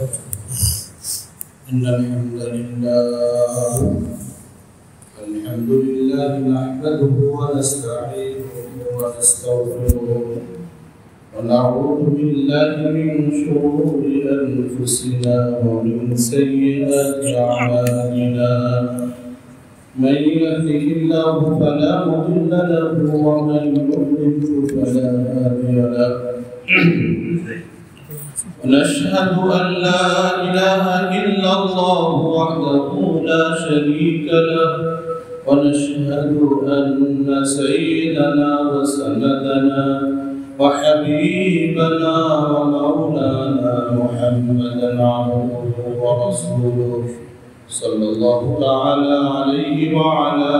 إن الحمد لله نحمده ونستعينه ونستغفره ونعوذ بالله من شرور أنفسنا ومن سيئات أعمالنا من يهده الله فلا مضل له ومن يضلل فلا هادي له ونشهد أن لا إله إلا الله وحده لا شريك له ونشهد أن سيدنا وسندنا وحبيبنا ومولانا محمدا عبده ورسوله صلى الله تعالى عليه وعلى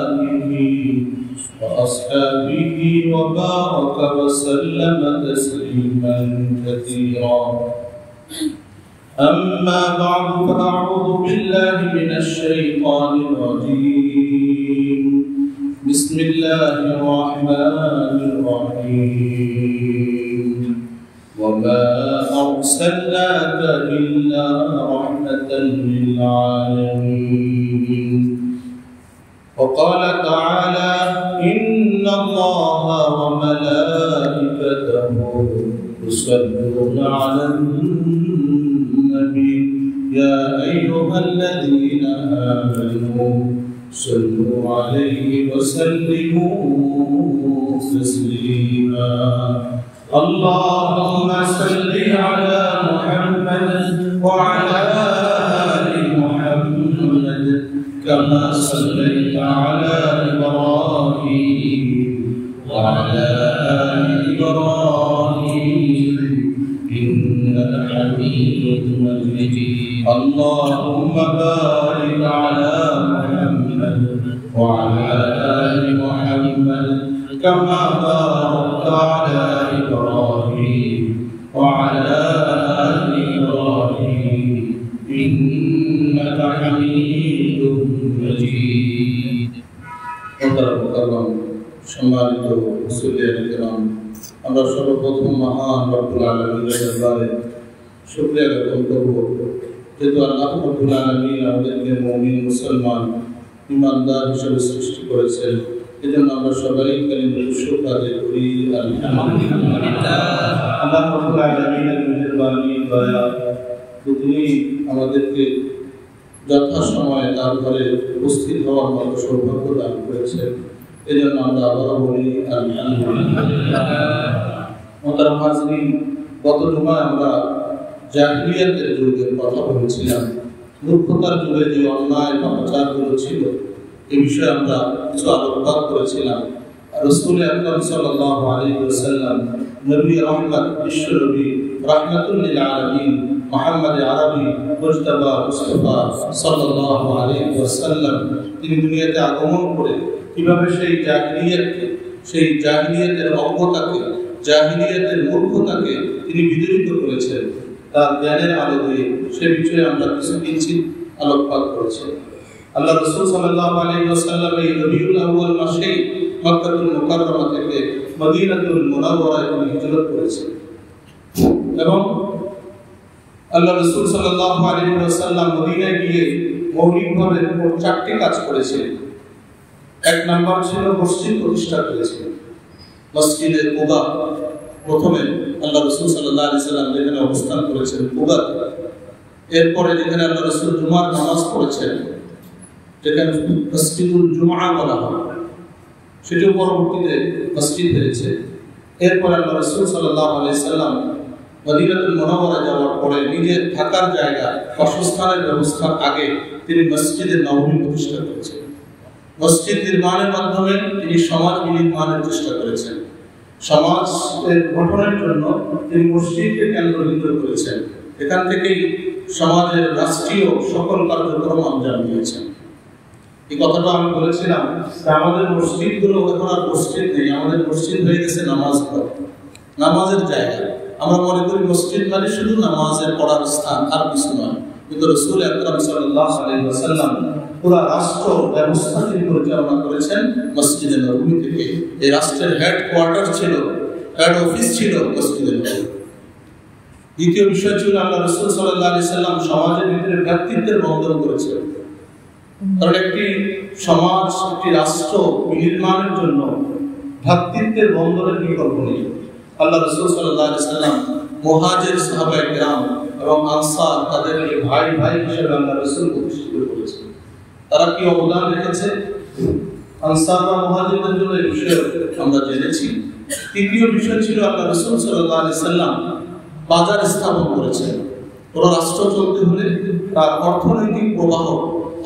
آله وأصحابه وبارك وسلم تسليما كثيرا أما بعد فأعوذ بالله من الشيطان الرجيم بسم الله الرحمن الرحيم وما أرسلناك إلا رحمة للعالمين وقال تعالى إن الله وملائكته يصلون على النبي يا أيها الذين آمنوا صلوا عليه وسلموا تسليما اللهم صل على محمد وعلى آل محمد كما صليت على إبراهيم وعلى آل إبراهيم إنك حميد مجيد اللهم بارك على محمد وعلى آل محمد كما باركت على إبراهيم وعلى آل إبراهيم إنك حميد مجيد সম্মানিত মুসলিয়ান কিরাম, আমরা সর্বপ্রথম মহান রব্বুল আলামিনের দরবারে শুকরিয়া জ্ঞাপন করব, যেহেতু আল্লাহ রব্বুল আলামিন আমাদেরকে মুমিন মুসলমান ইমানদার হিসেবে সৃষ্টি করেছেন। এজন্য আমরা সবাই কালিমাতুল শুকর আদায় করি আলহামদুলিল্লাহ। আল্লাহ রব্বুল আলামিনের মেহেরবানি দয়া, তিনি আমাদেরকে যথাসময়ে তার ঘরে উপস্থিত হওয়ার মতো সৌভাগ্য দান করেছেন। এই জন্য আমরা আবারও বলি আলহামদুলিল্লাহ। মোহতারাম হাজরিন, গত জুমায় আমরা জাহিলিয়াতের যুগের কথা বলেছিলাম। মূর্খতার যুগে যে অন্যায় পাপাচারগুলো ছিল এই বিষয়ে আমরা কিছু আলোকপাত করেছিলাম। রাসূল আকরাম সাল্লাল্লাহু আলাইহি ওয়াসাল্লাম, নবী রহমত, বিশ্ব নবী রাহমাতুল লিল আলামিন মুহাম্মদ আরবি মুজতাবা মুস্তাফা সাল্লাল্লাহু আলাইহি ওয়াসাল্লাম, তিনি দুনিয়াতে আগমন করে কিভাবে সেই জাহিলিয়াতের অজ্ঞতাকে, জাহিলিয়াতের মূর্খতাকে তিনি বিদরিত করেছেন তার জ্ঞানের আলো দিয়ে, সে বিষয়ে আমরা কিছু কিঞ্চিৎ আলোকপাত করেছি। আল্লাহ রাসূল সাল্লাল্লাহু আলাইহি ওয়াসাল্লাম এই রবিউল আউয়াল মাসে মক্কাতুল মুকাররমা থেকে মদিনাতুল মুনাওয়ারায় তিনি হিজরত করেছেন এবং আল্লাহ রাসূল সাল্লাল্লাহু আলাইহি ওয়াসাল্লাম মদিনায় গিয়ে মৌলিকভাবে চারটি কাজ করেছিলেন। এক নাম্বার ছিল মসজিদ প্রতিষ্ঠা করেছিলেন। মসজিদে কুবা, প্রথমে আল্লাহ রাসূল সাল্লাল্লাহু আলাইহি ওয়াসাল্লাম যেখানে অবস্থান করেছেন কুবা, এরপরে যেখানে আল্লাহ রাসূল জুমার নামাজ পড়েছেন, যেখানে মসজিদুল জুমআ বলা হয়, সেটি পরবর্তীতে মসজিদ হয়েছে। এরপরে আল্লাহ রাসূল সাল্লাল্লাহু আলাইহি ওয়াসাল্লাম মদিনাতুল মুনাওয়ারা যাওয়ার পরে নিজের থাকার জায়গা, বাসস্থানের ব্যবস্থার আগে তিনি মসজিদে নববী প্রতিষ্ঠা করেছেন। মসজিদ নির্মাণের মাধ্যমে তিনি সমাজ নির্মাণের চেষ্টা করেছেন। সমাজের গঠনের জন্য তিনি মসজিদকে কেন্দ্রবিন্দু করেছেন। এখান থেকেই সমাজের রাষ্ট্রীয় সকল কার্যক্রম আঞ্জাম দিয়েছেন। এই কথাটা আমি বলেছিলাম যে আমাদের মসজিদগুলো এখন আর মসজিদ নেই, আমাদের মসজিদ হয়ে গেছে নামাজ ঘর, নামাজের জায়গা। আমরা মনে করি মসজিদ মানে শুধু নামাজের পড়ার স্থান, আর কিছু নয়। কিন্তু রাসূল আকরাম সাল্লাল্লাহু আলাইহি ওয়াসাল্লাম পুরো রাষ্ট্র ব্যবস্থা তিনি পরিচালনা করেছেন মসজিদে নববী থেকে। এই রাষ্ট্রের হেড কোয়ার্টার ছিল, হেড অফিস ছিল মসজিদে নববী। দ্বিতীয় বিষয় ছিল আল্লাহ রাসূল সাল্লাল্লাহু আলাইহি সাল্লাম সমাজের ভিতরে ভ্রাতৃত্বের বন্ধন করেছেন। কারণ একটি সমাজ, একটি রাষ্ট্র নির্মাণের জন্য ভ্রাতৃত্বের বন্ধনের বিকল্প নেই। আল্লাহ রাসূল সাল্লাল্লাহু আলাইহি সাল্লাম মুহাজির সাহাবায়ে কেরাম এবং আনসার তাদেরকে ভাই ভাই হিসেবে আল্লাহ রাসূল প্রতিষ্ঠিত করেছেন। তারা কি অবদান রেখেছে আনসার বা মুহাজিরদের জন্য এই বিষয়ে আমরা জেনেছি। তৃতীয় বিষয় ছিল আল্লাহ রাসূল সাল্লাল্লাহু আলাইহি সাল্লাম বাজার স্থাপন করেছেন। কোন রাষ্ট্র চলতে হলে তার অর্থনৈতিক প্রবাহ,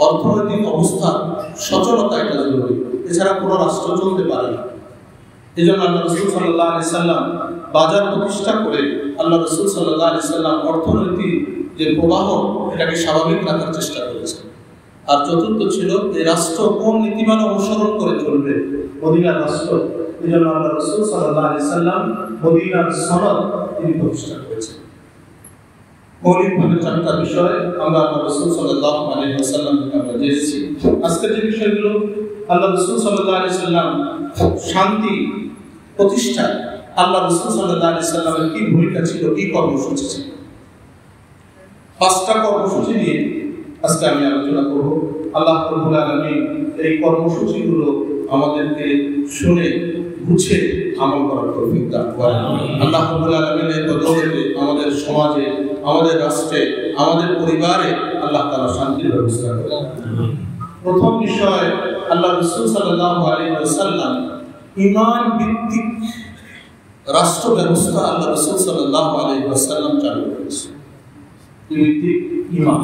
অর্থনৈতিক অবস্থা সচলতা এটা জরুরি, এছাড়া কোনো রাষ্ট্র চলতে পারে না। এই জন্য আল্লাহ রাসূল সাল্লাল্লাহু আলাইহি সাল্লাম বাজার প্রতিষ্ঠা করে আল্লাহ রাসূল সাল্লাল্লাহু আলাইহি সাল্লাম অর্থনৈতিক যে প্রবাহ এটাকে স্বাভাবিক রাখার চেষ্টা করেছেন। আর চতুর্থ ছিল এই রাষ্ট্র কোন নীতিমালা অনুসরণ করে চলবে, মদিনার রাষ্ট্র। এই জন্য আল্লাহ রাসূল সাল্লাল্লাহু আলাইহি সাল্লাম মদিনার সনদ তিনি প্রতিষ্ঠা করেছেন। মৌলিকভাবে চারটা বিষয় আমরা আল্লাহ রাসূল সাল্লাল্লাহু আলাইহি ওয়াসাল্লাম থেকে আমরা জেনেছি। আজকের যে বিষয়গুলো, আল্লাহ রাসূল সাল্লাল্লাহু আলাইহি সাল্লাম শান্তি প্রতিষ্ঠা, আল্লাহ রাসূল সাল্লাল্লাহু আলাইহি সাল্লামের কি ভূমিকা ছিল, কি কর্মসূচি ছিল, 5টা কর্মসূচি নিয়ে আজকে আমি আলোচনা করব। আল্লাহ রাব্বুল আলামিন এই কর্মসূচিগুলো আমাদেরকে শুনে বুঝে আমল করার তৌফিক দান করেন। আল্লাহ রাব্বুল আলামিনের বদৌলতে আমাদের সমাজে, আমাদের রাষ্ট্রে, আমাদের পরিবারে আল্লাহ তাআলা শান্তির ব্যবস্থা করেন। প্রথম বিষয়, আল্লাহ রাসূল সাল্লাল্লাহু আলাইহি ওয়াসাল্লাম ঈমান ভিত্তিক রাষ্ট্র ব্যবস্থা আল্লাহ রাসূল সাল্লাল্লাহু আলাইহি ওয়াসাল্লাম চালু করেছেন। ঈমান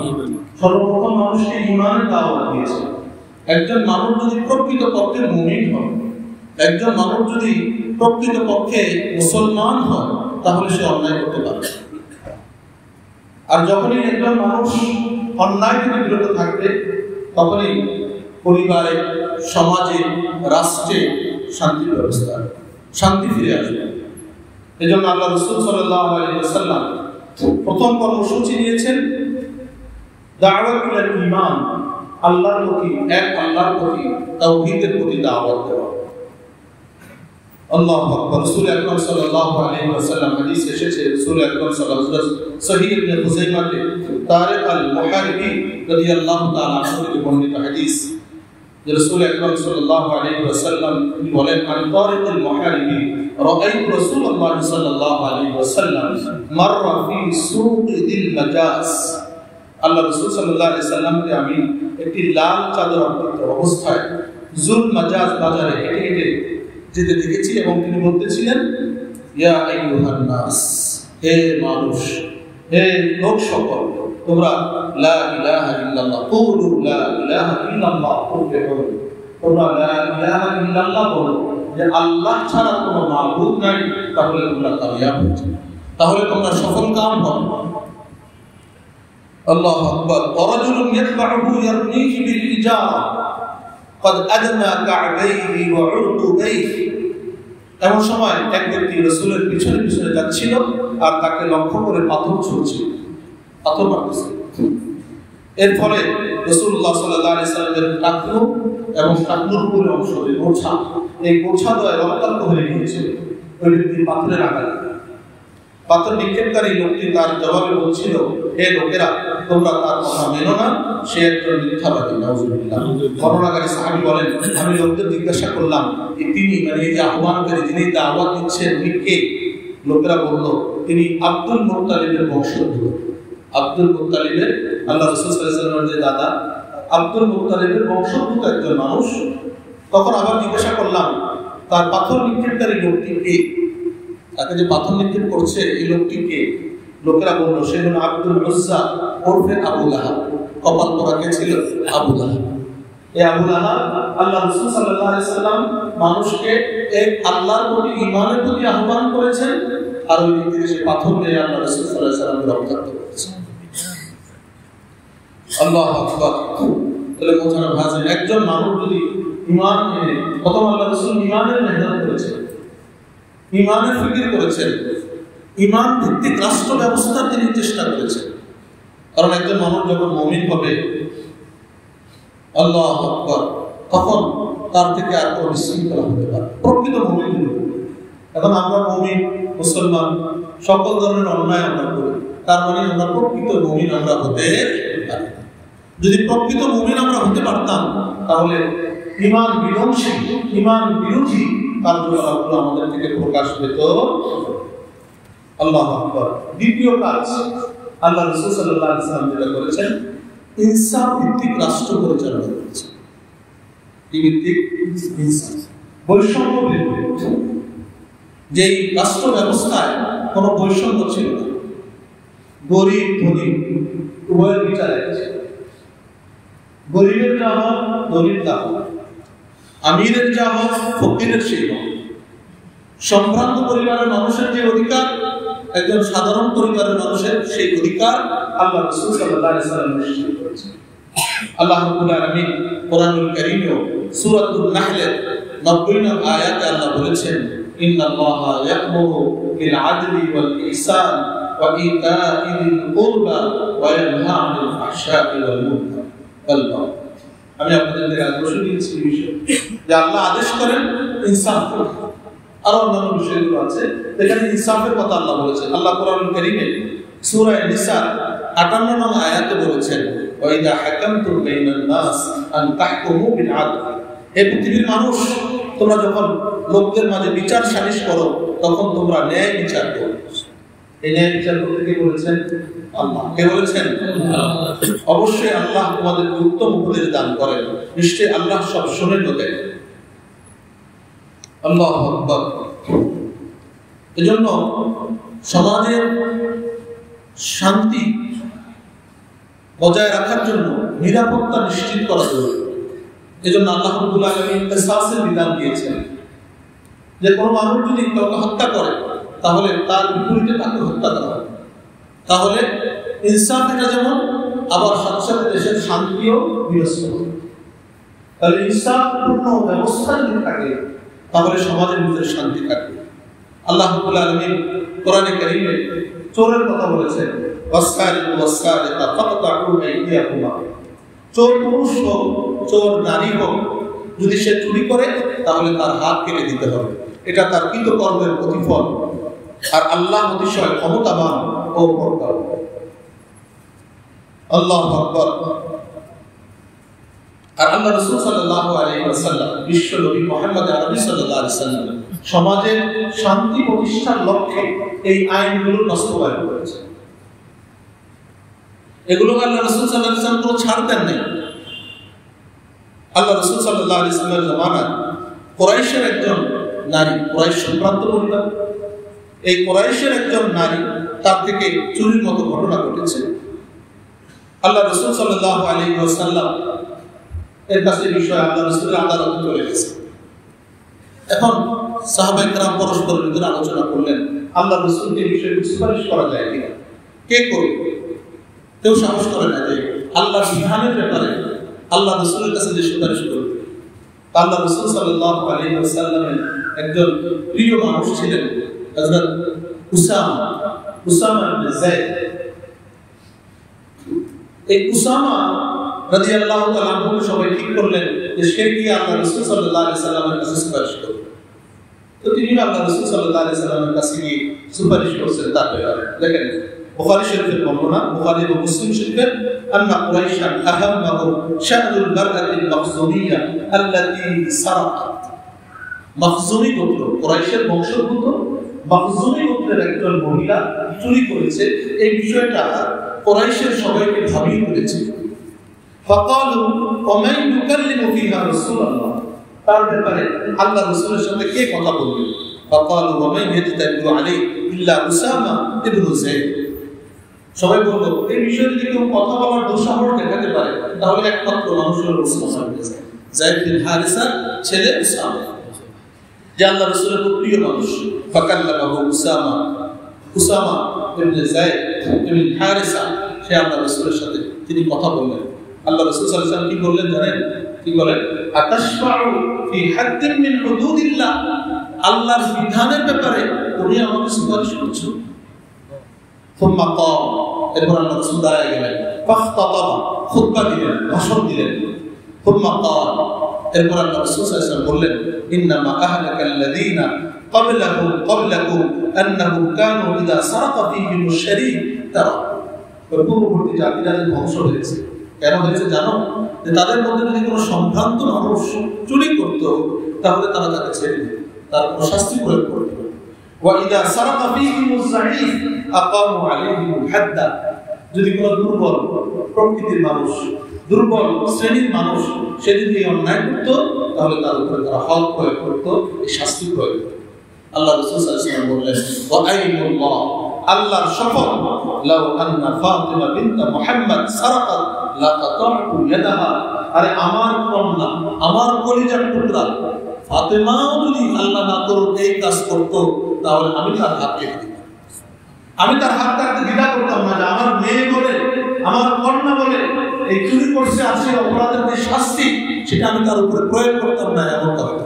সর্বপ্রথম মানুষকে ঈমানের দাওয়াত দিয়েছেন। একজন মানুষ যদি প্রকৃতপক্ষে মুমিন হয়, একজন মানুষ যদি প্রকৃতপক্ষে মুসলমান হয়, তাহলে সে অন্যায় করতে পারে। আর যখনই একজন মানুষ অন্যায় থেকে বিরত থাকবে, তখনই পরিবারে, সমাজে, রাষ্ট্রে শান্তির ব্যবস্থা, শান্তি ফিরে আসবে। এই জন্য আল্লাহ রাসূল সাল্লাল্লাহু আলাইহি ওয়াসাল্লাম প্রথম কর্মসূচি নিয়েছেন দাওয়াত ইলাল ঈমান, আল্লাহর প্রতি, এক আল্লাহর প্রতি, তাওহীদের প্রতি দাওয়াত দেওয়া। আল্লাহু আকবার। রাসূল আকরাম সাল্লাল্লাহু আলাইহি ওয়াসাল্লাম হাদিসে এসেছে, রাসূল আকরাম সাল্লাল্লাহু আলাইহি ওয়াসাল্লাম সহিহ ইবনে খুযাইমাতে তারিক আল-মুহারিবি রাদিয়াল্লাহু তাআলা আনহু থেকে বর্ণিত হাদিস, যে রাসূল আকরাম সাল্লাল্লাহু আলাইহি ওয়াসাল্লাম বলেন, আন তারিক আল-মুহারিবি রাআইতু রাসূলুল্লাহ সাল্লাল্লাহু আলাইহি ওয়াসাল্লাম মাররা ফি সুক দিল মাজাস। আল্লাহ রাসূল সাল্লাল্লাহু আলাইহি সাল্লামকে আমি একটি লাল চাদর আবৃত অবস্থায় জুল মাজাজ বাজারে হেঁটে হেঁটে যেতে দেখেছি এবং তিনি বলতেছিলেন, ইয়া আইয়ুহান নাস, হে মানুষ, হে লোক সকল, তোমরা লা ইলাহা ইল্লাল্লাহ কুলু লা ইলাহা ইল্লাল্লাহ তুফলিহুন, তোমরা লা ইলাহা ইল্লাল্লাহ বলো যে আল্লাহ ছাড়া কোনো মাবুদ নাই, তাহলে তোমরা কামিয়াব হবে, তাহলে তোমরা সফলকাম হবে। আল্লাহু আকবার। ওয়ারাজুলুন ইয়াতবাউহু ইয়ারমিহি বিল ইজারা قد أدنى كعبيه وعرقبيه। এমন সময় এক ব্যক্তি রাসূলের পিছনে পিছনে যাচ্ছিল আর তাকে লক্ষ্য করে পাথর ছুঁড়ছিল, পাথর মারতেছিল। এর ফলে রাসূলুল্লাহ সাল্লাল্লাহু আলাইহি সাল্লামের টাকনু এবং টাকনুর উপরের অংশ, গোছা, এই গোছা দ্বয় রক্তাক্ত হয়ে গিয়েছিল ওই ব্যক্তির পাথরের আঘাতে। পাথর নিক্ষেপকারী লোকটি তার জবাবে বলছিল, হে লোকেরা, তোমরা তার কথা মেনো না, সে একজন মিথ্যাবাদী। নাউযুবিল্লাহ। বর্ণনাকারী সাহাবী বলেন, আমি লোকদের জিজ্ঞাসা করলাম, তিনি মানে এই যে আহ্বানকারী, যিনি দাওয়াত দিচ্ছেন, তিনি কে? লোকেরা বলল, তিনি আব্দুল মুত্তালিবের বংশোদ্ভূত। আব্দুল মুত্তালিবের, আল্লাহ রাসূল সাল্লাল্লাহু আলাইহি ওয়াসাল্লামের যে দাদা, আব্দুল মুত্তালিবের বংশোদ্ভূত একজন মানুষ। তখন আবার জিজ্ঞাসা করলাম, তার পাথর নিক্ষেপকারী লোকটি কে? তাকে যে পাথর নিক্ষেপ করছে এই লোকটি কে? লোকেরা বলল, সে হলো আব্দুল উজ্জা ওরফে আবু লাহাব। কপাল পোড়া কে ছিল? আবু লাহাব। এই আবু লাহাব আল্লাহ রাসূল সাল্লাল্লাহু আলাইহি ওয়াসাল্লাম মানুষকে এক আল্লাহর প্রতি, ঈমানের প্রতি আহ্বান করেছেন, আর ওই দিক থেকে সে পাথর নিয়ে আল্লাহ রাসূল সাল্লাল্লাহু আলাইহি ওয়াসাল্লামকে রক্তাক্ত করেছে। আল্লাহু আকবার। তাহলে মোহতারাম ভাইজান, একজন মানুষ যদি ঈমান এনে, প্রথম আল্লাহ রাসূল ঈমানের মেহনত করেছেন, ঈমানের ফিকির করেছেন, ঈমান ভিত্তিক রাষ্ট্র ব্যবস্থা তিনি চেষ্টা করেছেন। কারণ একজন মানুষ যখন মুমিন হবে, আল্লাহু আকবার, তখন তার থেকে আর কোনো বিশৃঙ্খলা হতে পারে, প্রকৃত মুমিন। এখন আমরা মুমিন, মুসলমান, সকল ধরনের অন্যায় আমরা করি, তার মানে আমরা প্রকৃত মুমিন আমরা হতে পারি। যদি প্রকৃত মুমিন আমরা হতে পারতাম তাহলে ঈমান বিধ্বংসী, ঈমান বিরোধী কার্যকলাপগুলো আমাদের থেকে প্রকাশ পেত। আল্লাহু আকবার। দ্বিতীয় কাজ আল্লাহ রাসূল সাল্লাল্লাহু আলাইহি ওয়াসাল্লাম যেটা করেছেন, ইনসাফ ভিত্তিক রাষ্ট্র পরিচালনা করেছেন। কি ভিত্তিক? ইনসাফ, বৈষম্য ভিত্তিক। যেই রাষ্ট্র ব্যবস্থায় কোনো বৈষম্য ছিল না, গরিব ধনী উভয়ের বিচার এক ছিল। গরিবের যা হক ধনীর তা হক, আমিরের যা হক ফকিরের সেই হক। সম্ভ্রান্ত পরিবারের মানুষের যে অধিকার, একজন সাধারণ পরিবারের মানুষের সেই অধিকার আল্লাহ রাসূল সাল্লাল্লাহু আলাইহি ওয়াসাল্লাম নিশ্চিত করেছেন। আল্লাহ রাব্বুল আলামিন কোরআনুল কারীমে সূরাতুন নাহলের 90 নং আয়াতে আল্লাহ বলেছেন, ইন্নাল্লাহা ইয়া'মুরু বিল আদলি ওয়াল ইহসান ওয়া ইতা'i যিল কুরবা ওয়া ইয়ানহা আনিল ফাহশা'i ওয়াল মুনকার ওয়াল বাগই। আমি আপনাদের আগ্রহ দিয়েছি বিষয় যে আল্লাহ আদেশ করেন ইনসাফ করতে। আরো অন্যান্য বিষয়গুলো আছে, এখানে ইনসাফের কথা আল্লাহ বলেছেন। আল্লাহ কোরআনুল কারীমে সূরা নিসা 58 নং আয়াতে বলেছেন, ওয়া ইযা হাকামতুম বাইনান নাস আন তাহকুমু বিল আদল। হে পৃথিবীর মানুষ, তোমরা যখন লোকদের মাঝে বিচার সালিশ করো তখন তোমরা ন্যায় বিচার করো। এই ন্যায় বিচার করতে কে বলেছেন? আল্লাহ। কে বলেছেন? আল্লাহ। অবশ্যই আল্লাহ তোমাদের উত্তম উপদেশ দান করেন, নিশ্চয়ই আল্লাহ সব শোনেন ও দেখেন। আল্লাহু আকবার। এজন্য সমাজের শান্তি বজায় রাখার জন্য নিরাপত্তা নিশ্চিত করা জরুরি। এজন্য আল্লাহ রাব্বুল আলামিন কিসাসের বিধান দিয়েছেন যে কোনো মানুষ যদি কাউকে হত্যা করে তাহলে তার বিপরীতে তাকে হত্যা করা হবে। তাহলে ইনসাফ এটা যেমন, আবার সাথে সাথে দেশের শান্তিও বিনষ্ট হবে। তাহলে ইনসাফপূর্ণ ব্যবস্থা যদি থাকে তাহলে সমাজের ভিতরে শান্তি থাকবে। আল্লাহ রাব্বুল আলামিন কোরআনে কারীমে চোরের কথা বলেছেন, ওয়াসসারিকু ওয়াসসারিকা ফাকতাউ আইদিয়াকুমা। চোর পুরুষ হোক চোর নারী হোক, যদি সে চুরি করে তাহলে তার হাত কেটে দিতে হবে, এটা তার কৃতকর্মের প্রতিফল। আর আল্লাহ অতিশয় ক্ষমতাবান ও প্রজ্ঞাময়। আল্লাহু আকবার। আর আল্লাহ রাসূল সাল্লাল্লাহু আলাইহি ওয়াসাল্লাম, বিশ্ব নবী মুহাম্মদ আরবি সাল্লাল্লাহু আলাইহি ওয়াসাল্লাম সমাজের শান্তি প্রতিষ্ঠার লক্ষ্যে এই আইনগুলো বাস্তবায়ন করেছেন। এগুলো আল্লাহ রাসূল সাল্লাল্লাহু আলাইহি ওয়াসাল্লাম কোনো ছাড় দেন নাই। আল্লাহ রাসূল সাল্লাল্লাহু আলাইহি ওয়াসাল্লামের জামানায় কুরাইশের একজন নারী, কুরাইশ সম্ভ্রান্ত পরিবার, এই কুরাইশের একজন নারী, তার থেকে চুরির মতো ঘটনা ঘটেছে। আল্লাহ রাসূল সাল্লাল্লাহু আলাইহি ওয়াসাল্লাম এর কাছে বিষয় আল্লাহ রাসূলের আদালতে চলে গেছে। এখন সাহাবায়ে কেরাম পরস্পরের ভিতরে আলোচনা করলেন, আল্লাহ রাসূলকে এই বিষয়ে সুপারিশ করা যায় কিনা, কে করবে? কেউ সাহস করে না যে আল্লাহর বিধানের ব্যাপারে আল্লাহ রাসূলের কাছে যে সুপারিশ করবে। আল্লাহ রাসূল সাল্লাল্লাহু আলাইহি ওয়াসাল্লামের একজন প্রিয় মানুষ ছিলেন হযরত উসামা ইবনে যায়েদ। এই উসামা রাদিয়াল্লাহু তাআলা আনহু সবাই ঠিক করলেন যে সে গিয়ে আল্লাহ রাসূল সাল্লাল্লাহু আলাইহি ওয়াসাল্লামের কাছে সুপারিশ করবে। তো তিনি আল্লাহ রাসূল সাল্লাল্লাহু আলাইহি ওয়াসাল্লামের কাছে গিয়ে সুপারিশ করছেন। তার ব্যাপারে দেখেন বুখারী শরীফের বর্ণনা, বুখারী এবং মুসলিম শরীফের, আন্না কুরাইশান আহাম্মাহু শা'নুল বারকাতিল মাখজুমিয়্যা আল্লাতী সারাকাত। মাখজুমি গোত্র, কুরাইশের বংশোদ্ভূত মাখজুমি গোত্রের একজন মহিলা চুরি করেছে। এই বিষয়টা কুরাইশের সবাইকে ভাবিয়ে তুলেছে। ফাকালু ওমান ইউকাল্লিমু ফিহা রাসূলুল্লাহ। তার ব্যাপারে আল্লাহ রাসূলের সাথে কে কথা বলবে? ফাকালু ওমান ইয়াতাবিউ আলাইহি ইল্লা উসামা ইবনে যায়েদ। সবাই বলল এই বিষয়ে যদি কেউ কথা বলার দুঃসাহস দেখাতে পারে তাহলে একমাত্র মানুষ হলো উসামা ইবনে যায়েদ বিন হারিসা ছেলে উসামা, যে আল্লাহ রাসূলের খুব প্রিয় মানুষ। ফাকাল্লামাহু উসামা ইবনে যায়েদ বিন হারিসা, সে আল্লাহ রাসূলের সাথে তিনি কথা বললেন। আল্লাহ রাসূল সাল্লাল্লাহু আলাইহি ওয়াসাল্লাম কি বললেন জানেন? কি বলেন? আতাশফাউ ফি হাদ্দিন মিন হুদুদিল্লাহ। আল্লাহর বিধানের ব্যাপারে তুমি আমাকে সুপারিশ করছো? ثم قام, এরপর আল্লাহ রাসূল দাঁড়ায় গেলেন। ফাখতাবা, খুতবা দিলেন, ভাষণ দিলেন। ثم قال, এরপর আল্লাহ রাসূল সাল্লাল্লাহু আলাইহি ওয়াসাল্লাম বললেন, ইন্নামা আহলাকাল্লাযীনা ক্বাবলাহুম আন্নাহুম কানু ইযা সারাকা ফীহিমুশ শারীক তারা। পূর্ববর্তী জাতিরা ধ্বংস হয়েছে। কেন হয়েছে জানো? যে তাদের মধ্যে যদি কোনো সম্ভ্রান্ত মানুষ চুরি করত, তাহলে তারা তাকে ছেড়ে দিত, তার কোনো শাস্তি প্রয়োগ করত। ওয়া ইযা সারাকা ফীহিমুজ যাঈফ আকামু আলাইহিল হাদ্দা। যদি কোনো দুর্বল প্রকৃতির মানুষ, দুর্বল শ্রেণীর মানুষ সে যদি অন্যায় করত, তাহলে তার উপরে তারা হক প্রয়োগ করত, এই শাস্তি প্রয়োগ করত। আল্লাহ রাসূল সাল্লাল্লাহু আলাইহি ওয়াসাল্লাম বললেন, ওয়া আইয়ুল্লাহ, আল্লাহর শপথ, লাউ আন্না ফাতিমা বিনত মুহাম্মদ সারাকাত লাকাতাতু ইয়াদাহা। আরে আমার কন্যা, আমার কলিজার টুকরা ফাতেমাও যদি আল্লাহ না করুক এই কাজ করত, তাহলে আমি তার হাত কেটে দিতাম। আমি তার হাত কাটতে দ্বিধা করতাম না, যে আমার মেয়ে বলে, আমার কন্যা বলে এই চুরি করছে, আছে অপরাধের যে শাস্তি, সেটা আমি তার উপরে প্রয়োগ করতাম না। এমনটা হতো।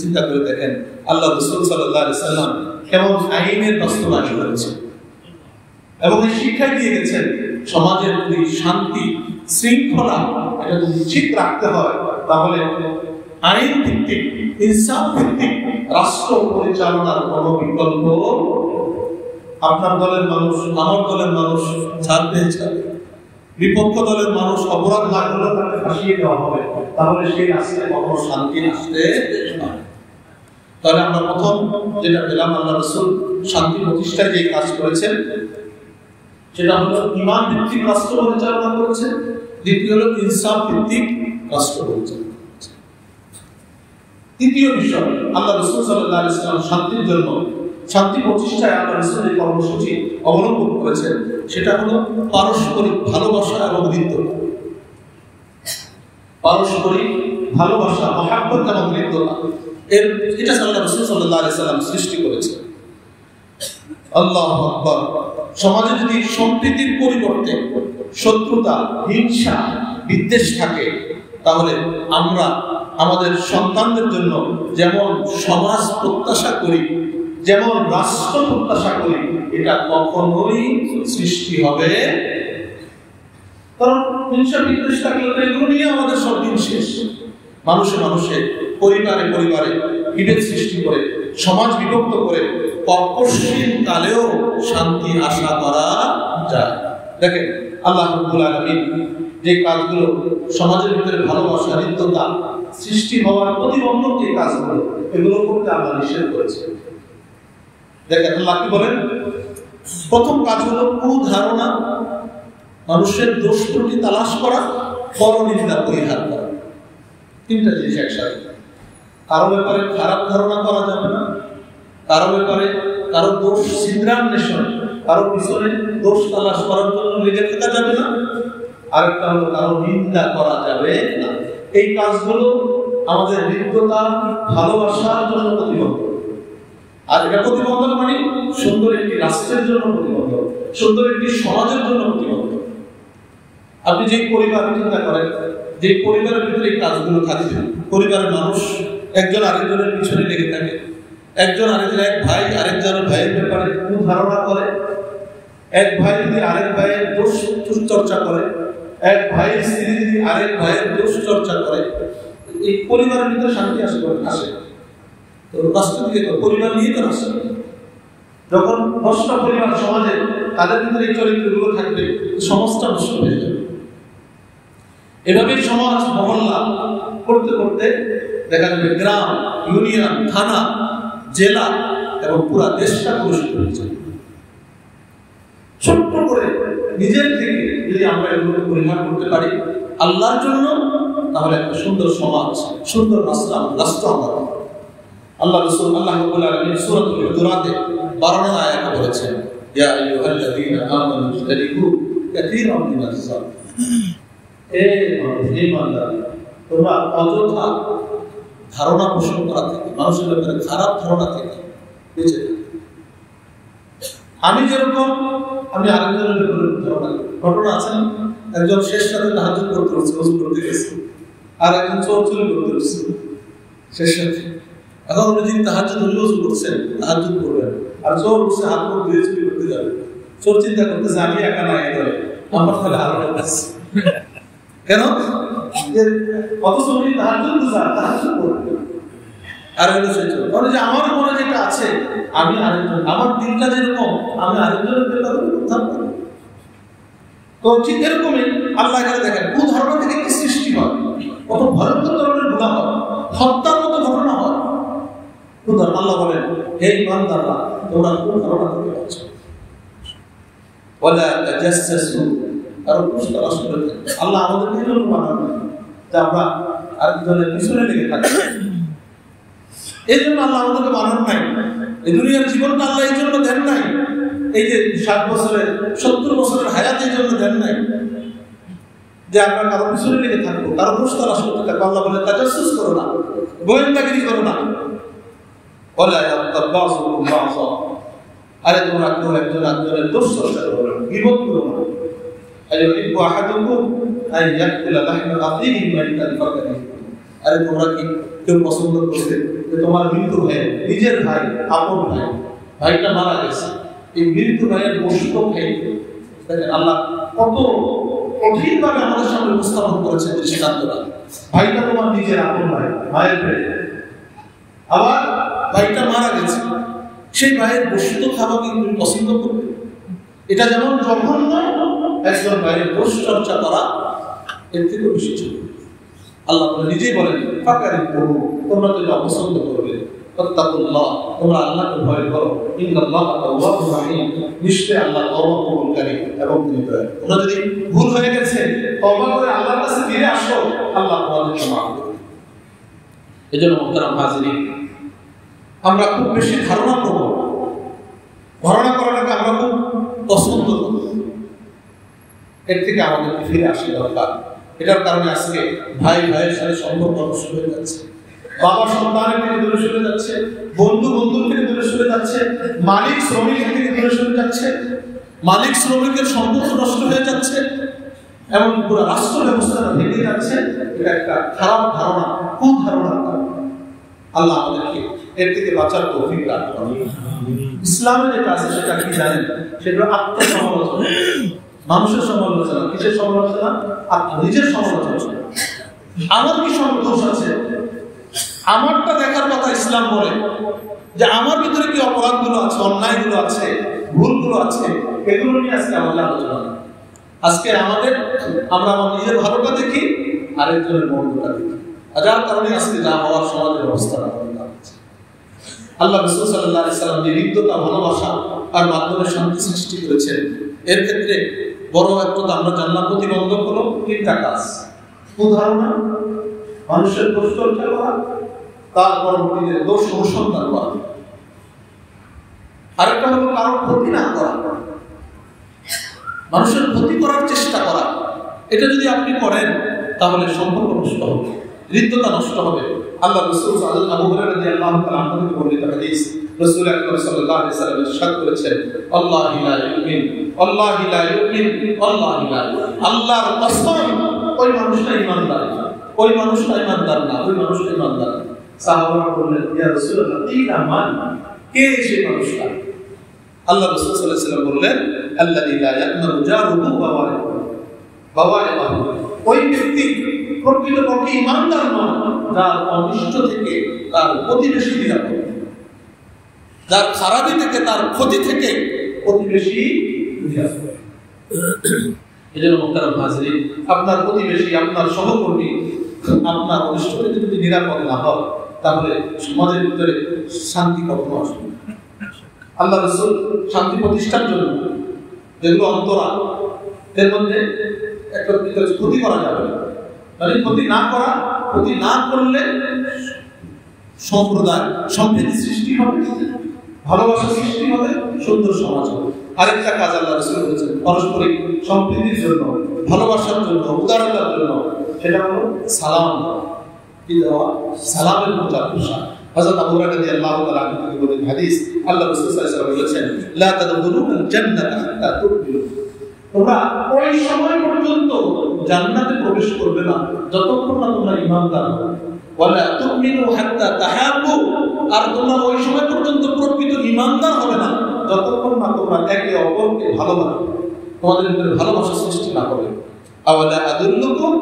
চিন্তা করে দেখেন আল্লাহ রাসূল সাল্লাল্লাহু আলাইহি ওয়াসাল্লাম কেমন আইনের বাস্তবায়ন করেছেন এবং এই শিক্ষা দিয়ে গেছেন, সমাজের যদি শান্তি শৃঙ্খলা এটা যদি ঠিক রাখতে হয়, তাহলে আইন ভিত্তিক, ইনসাফ ভিত্তিক রাষ্ট্র পরিচালনার কোনো বিকল্প। আপনার দলের মানুষ, আমার দলের মানুষ ছাড় পেয়ে যাবে, বিপক্ষ দলের মানুষ অপরাধ না করলে তাকে ফাঁসিয়ে দেওয়া হবে, তাহলে সেই রাস্তায় কখনো শান্তি আসতে পারে। তাহলে আমরা প্রথম যেটা পেলাম, আল্লাহ রাসূল শান্তি প্রতিষ্ঠায় যে কাজ করেছেন সেটা হলো ঈমান ভিত্তিক রাষ্ট্র পরিচালনা করেছেন। দ্বিতীয় হলো ইনসাফ ভিত্তিক রাষ্ট্র পরিচালনা করেছেন। তৃতীয় বিষয়, আল্লাহ রাসূল সাল্লাল্লাহু আলাইহি ওয়াসাল্লাম শান্তির জন্য, শান্তি প্রতিষ্ঠায় আল্লাহ রাসূল যে কর্মসূচি অবলম্বন করেছেন সেটা হলো পারস্পরিক ভালোবাসা এবং হৃদ্যতা। পারস্পরিক ভালোবাসা, মহাব্বত এবং হৃদ্যতা, এটা আল্লাহ রাসূল সাল্লাল্লাহু আলাইহি ওয়াসাল্লাম সৃষ্টি করেছেন। আল্লাহু আকবার। সমাজে যদি সম্প্রীতির পরিবর্তে শত্রুতা, হিংসা, বিদ্বেষ থাকে, তাহলে আমরা আমাদের সন্তানদের জন্য যেমন সমাজ প্রত্যাশা করি, যেমন রাষ্ট্র প্রত্যাশা করি, এটা কখনোই সৃষ্টি হবে। কারণ হিংসা বিদ্বেষ থাকলে এগুলো নিয়ে আমাদের সব দিন শেষ। মানুষে মানুষে, পরিবারে পরিবারে বিভেদ সৃষ্টি করে, সমাজ বিভক্ত করে অপসীম কালেও শান্তি আশা করা যায়। দেখেন আল্লাহ রাব্বুল আলামিন যে কাজগুলো সমাজের ভিতরে ভালোবাসা, হৃদ্যতা সৃষ্টি হওয়ার প্রতিবন্ধক যে কাজগুলো, এগুলো করতে আল্লাহ নিষেধ করেছেন। দেখেন আল্লাহ কি বলেন, প্রথম কাজ হলো কুধারণা, মানুষের দোষ ত্রুটি তালাশ করা, পরনিন্দা পরিহার করা। তিনটা জিনিস একসাথে। কারো ব্যাপারে খারাপ ধারণা করা যাবে না, কারো ব্যাপারে কারো দোষ ছিদ্রান্বেষণ, কারো পিছনে দোষ তালাশ করার জন্য লেগে থাকা যাবে না, আরেকটা হলো কারো নিন্দা করা যাবে না। এই কাজগুলো আমাদের হৃদ্যতা, ভালোবাসার জন্য প্রতিবন্ধক। আর এটা প্রতিবন্ধক মানে সুন্দর একটি রাষ্ট্রের জন্য প্রতিবন্ধক, সুন্দর একটি সমাজের জন্য প্রতিবন্ধক। আপনি যে পরিবার চিন্তা করেন, যে পরিবারের ভিতরে এই কাজগুলো থাকবে, পরিবারের মানুষ একজন আরেকজনের পিছনে লেগে থাকে, একজন আরেকজন, এক ভাই আরেকজনের ভাইয়ের ব্যাপারে কুধারণা করে, এক ভাই যদি আরেক ভাইয়ের দোষ চর্চা করে, এক ভাইয়ের স্ত্রী যদি আরেক ভাইয়ের দোষ চর্চা করে, এই পরিবারের ভিতরে শান্তি আসে? তো রাষ্ট্র থেকে পরিবার নিয়ে তো রাষ্ট্র। যখন 10টা পরিবার সমাজে তাদের ভিতরে এই চরিত্রগুলো থাকবে, সমাজটা নষ্ট হয়ে যাবে। এভাবেই সমাজ মহল্লা করতে করতে দেখা যাবে গ্রাম, ইউনিয়ন, থানা, জেলা এবং পুরা দেশটা কলুষিত হয়ে যাবে। ছোট্ট করে নিজের থেকে যদি আমরা এগুলো পরিহার করতে পারি আল্লাহর জন্য, তাহলে একটা সুন্দর সমাজ, সুন্দর রাষ্ট্র আমরা পাবো। আল্লাহ রাসূল আল্লাহ রাব্বুল আলামিন সূরাতুল হুজুরাতে 12 নং আয়াতে বলেছেন, ইয়া আইয়ুহাল্লাযীনা আমানু ইজতানিবু কাসীরাম মিনাজ যালিম। হে ঈমানদার, তোমরা অযথা ধারণা পোষণ করা থেকে, মানুষের ব্যাপারে খারাপ ধারণা থেকে বেঁচে থাকো। আমি যেরকম, আমি আরেকজনের ব্যাপারে ধারণা, ঘটনা আছে না, একজন শেষ রাতে তাহাজ্জুদ করতে হচ্ছে, ওযু করতে গেছে, আর একজন চোর চুরি করতে হচ্ছে শেষ রাতে। এখন উনি যদি তাহাজ্জুদ ওযু করছেন, তাহাজ্জুদ করবেন, আর চোর উঠছে হাত মুখ ধুয়ে চুরি করতে যাবে। চোর চিন্তা করতেছে আমি একা না, এই দলে আমার তাহলে আরো আছে। কেন? অথচ উনি তাহাজ্জুদ গুজার, তাহাজ্জুদ করবে। আর হলো সেটা মানে যে আমার মনে যেটা আছে আমি আরেকজন, আমার দিনটা যেরকম আমি আরেকজনের ব্যাপারে উদ্ধার করব। তো ঠিক এরকমই আল্লাহ এখানে দেখেন কুধারণা থেকে কি সৃষ্টি হয়, কত ভয়ঙ্কর ধরনের গুনাহ হয়, হত্যার মতো ঘটনা হয়। কুধারণা আল্লাহ বলেন হে ইমানদাররা তোমরা কুধারণা থেকে বাঁচো, ওয়ালা তাজাসসু, আর পুষ্টালাশ করে থাকো। আল্লাহ আমাদেরকে এই জন্য বানানো যে আমরা আরেকজনের পিছনে লেগে থাকি, এই জন্য আল্লাহ আমাদেরকে বানান নাই। এই দুনিয়ার জীবনটা আল্লাহ এই জন্য দেন নাই, এই যে 60 বছরের 70 বছরের হায়াত এই জন্য দেন নাই যে আমরা কারো পিছনে লেগে থাকবো, কারো পুষ্টালাশ করতে থাকবো। আল্লাহ বলে তাজাসসুস করো না, গোয়েন্দাগিরি করো না। ওয়ালা ইয়াতাবাসুকুম বাযা, আরে তোমরা কেউ একজন একজনের দোষ চর্চা করো না, গীবত করো না। আইয়ুহিব্বু আহাদুকুম আন ইয়াকুলা লাহমা আখিহি মাইতান ফাকারিহু, আরে তোমরা কি কেউ পছন্দ করবে যে তোমার মৃত্যু ভাই, নিজের ভাই, আপন ভাই, ভাইটা মারা গেছে, এই মৃত্যু ভাইয়ের গোশত খাইতে? দেখেন আল্লাহ কত কঠিনভাবে আমাদের সামনে উপস্থাপন করেছে দৃষ্টান্তটা। ভাইটা তোমার নিজের আপন ভাই, ভাইয়ের ভাই, আবার ভাইটা মারা গেছে, সেই ভাইয়ের গোশত খাওয়া কি তুমি পছন্দ করবে? এটা যেমন জঘন্য, একজন ভাইয়ের দোষ চর্চা করা এর থেকে বেশি ছিল। আল্লাহ নিজেই বলেন ফাকারিহু, তোমরা তো এটা অপছন্দ করবে। তাত্তাকুল্লাহ, তোমরা আল্লাহকে ভয় করো। ইন্নাল্লাহা তাওয়াবুর রাহিম, নিশ্চয়ই আল্লাহ তওবা কবুলকারী এবং তিনি দয়ালু। তোমরা যদি ভুল হয়ে গেছে তওবা করে আল্লাহর কাছে ফিরে আসো, আল্লাহ তোমাদেরকে মাফ করবে। এজন্য মুহতারাম হাজিরিন, আমরা খুব বেশি ধারণা করব, ধারণা করাটাকে আমরা খুব পছন্দ করব, এর থেকে আমাদেরকে ফিরে আসা দরকার। এটার কারণে আজকে ভাই ভাইয়ের সাথে সম্পর্ক নষ্ট হয়ে যাচ্ছে, বাবা সন্তানের থেকে দূরে সরে যাচ্ছে, বন্ধু বন্ধুর থেকে দূরে সরে যাচ্ছে, মালিক শ্রমিকের থেকে দূরে সরে যাচ্ছে, মালিক শ্রমিকের সম্পর্ক নষ্ট হয়ে যাচ্ছে, এমন পুরো রাষ্ট্র ব্যবস্থাটা ভেঙে যাচ্ছে। এটা একটা খারাপ ধারণা, কুধারণা। আল্লাহ আমাদেরকে এর থেকে বাঁচার তৌফিক দান করুন। ইসলামে যেটা আছে সেটা কি জানেন? সেটা আত্মসমালোচনা, মানুষের সমালোচনা। কিসের সমালোচনা? নিজের সমালোচনা। আমার কি দোষ আছে, আমারটা দেখার কথা ইসলাম বলে, যে আমার ভিতরে কি অপরাধগুলো আছে, অন্যায়গুলো আছে, ভুলগুলো আছে, এগুলো নিয়ে আজকে আমাদের আলোচনা। আজকে আমরা আমার নিজের ভালোটা দেখি, আরেকজনের মন্দটা দেখি, যার কারণে আজকে যা হওয়ার সমাজের অবস্থা আল্লাহ রাসূল সাল্লাল্লাহু আলাইহি সাল্লাম যে হৃদ্যতা, ভালোবাসা আর মাধ্যমে শান্তি সৃষ্টি করেছেন, এর ক্ষেত্রে বড় একটা আমরা জানলাম প্রতিবন্ধক হলো 3টা কাজ। উদাহরণ, মানুষের দোষ চর্চা করা, তার পরবর্তীতে দোষ অনুসন্ধান করা, আরেকটা হলো কারোর ক্ষতি না করা, মানুষের ক্ষতি করার চেষ্টা করা। এটা যদি আপনি করেন তাহলে সম্পর্ক নষ্ট হবে, হৃদ্যতা নষ্ট হবে। আল্লাহ রাসূল আবু হুরায়রা রাদিয়াল্লাহু তাআলা আনহু থেকে বর্ণিত হাদিস, রাসূল আকরাম সাল্লাল্লাহু আলাইহি ওয়াসাল্লাম ইরশাদ করেছেন, আল্লাহি লা ইউমিন, আল্লাহি লা ইউমিন, আল্লাহি লা ইউমিন। আল্লাহর কসম, ওই মানুষটা ঈমানদার, ওই মানুষটা ঈমানদার না, ওই মানুষটা ঈমানদার। সাহাবারা বললেন, ইয়া রাসূলুল্লাহ, ইলা মান, কে সেই মানুষটা? আল্লাহ রাসূল সাল্লাল্লাহু আলাইহি ওয়াসাল্লাম বললেন, আল্লাযী লা ইয়া'মানু জারুহু বাওয়াইহু। ওই ব্যক্তি প্রকৃতপক্ষে ঈমানদার নয় যার অনিষ্ট থেকে তার প্রতিবেশী নিরাপদ, যার খারাপি থেকে, তার ক্ষতি থেকে প্রতিবেশী নিরাপদ। এজন্য মুহতারাম হাজিরিন, আপনার প্রতিবেশী, আপনার সহকর্মী, আপনার অনিষ্ট থেকে যদি নিরাপদ না হয়, তাহলে সমাজের ভিতরে শান্তি কখনো আসবে না। আল্লাহ রাসূল শান্তি প্রতিষ্ঠার জন্য যেগুলো অন্তরা, এর মধ্যে একটা ক্ষতি করা যাবে না, মানে ক্ষতি না করা, ক্ষতি না করলে সম্প্রদায় সম্প্রীতি সৃষ্টি হবে, ভালোবাসা সৃষ্টি হবে, সুন্দর সমাজ হবে। আরেকটা কাজ আল্লাহ রাসূল বলেছেন পারস্পরিক সম্প্রীতির জন্য, ভালোবাসার জন্য, উদারতার জন্য, সেটা হলো সালাম কি দেওয়া, সালামের প্রচার প্রসার। হযরত আবু হুরায়রা রাদিয়াল্লাহু তাআলা আনহু থেকে বলেন হাদিস, আল্লাহ রাসূল সাল্লাল্লাহু আলাইহি ওয়াসাল্লাম বলেছেন, লা তাদখুলুল জান্নাতা হাত্তা তু'মিনু, তোমরা ওই সময় পর্যন্ত জান্নাতে প্রবেশ করবে না যতক্ষণ না তোমরা ঈমানদার হবে। ওয়ালা তু'মিনু হাত্তা তাহাব্বু, আর তোমরা ওই সময় পর্যন্ত প্রকৃত ঈমানদার হবে না যতক্ষণ না তোমরা একে অপরকে ভালোবাসো, তোমাদের ভিতরে ভালোবাসা সৃষ্টি না হবে। আওয়ালা আদুল্লুকুম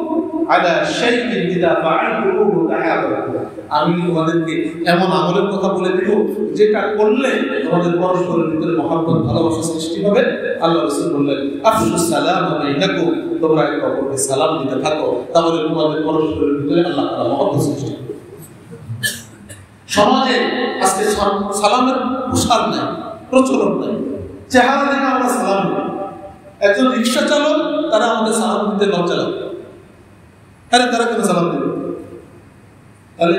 আলা শাইইন ইযা ফাআলতুহু তাহাব্বু, আমি তোমাদেরকে এমন আমলের কথা বলে দেব যেটা করলে তোমাদের পরস্পরের ভিতরে মহব্বত ভালোবাসা সৃষ্টি হবে। আল্লাহ রাসূল বললেন, আফশুস সালাম বাইনাকুম, তোমরা একে অপরকে সালাম দিতে থাকো, তাহলে তোমাদের পরস্পরের ভিতরে আল্লাহ তাআলা মহব্বত সৃষ্টি করবে। সমাজে আজকে সালামের প্রসার নাই, প্রচলন নাই। চেহারা দেখে আমরা সালাম দিই। একজন রিক্সা চালক, তারা আমাদের সালাম দিতে লজ্জা লাগে। আরে তারা কেন সালাম দেবে? তাহলে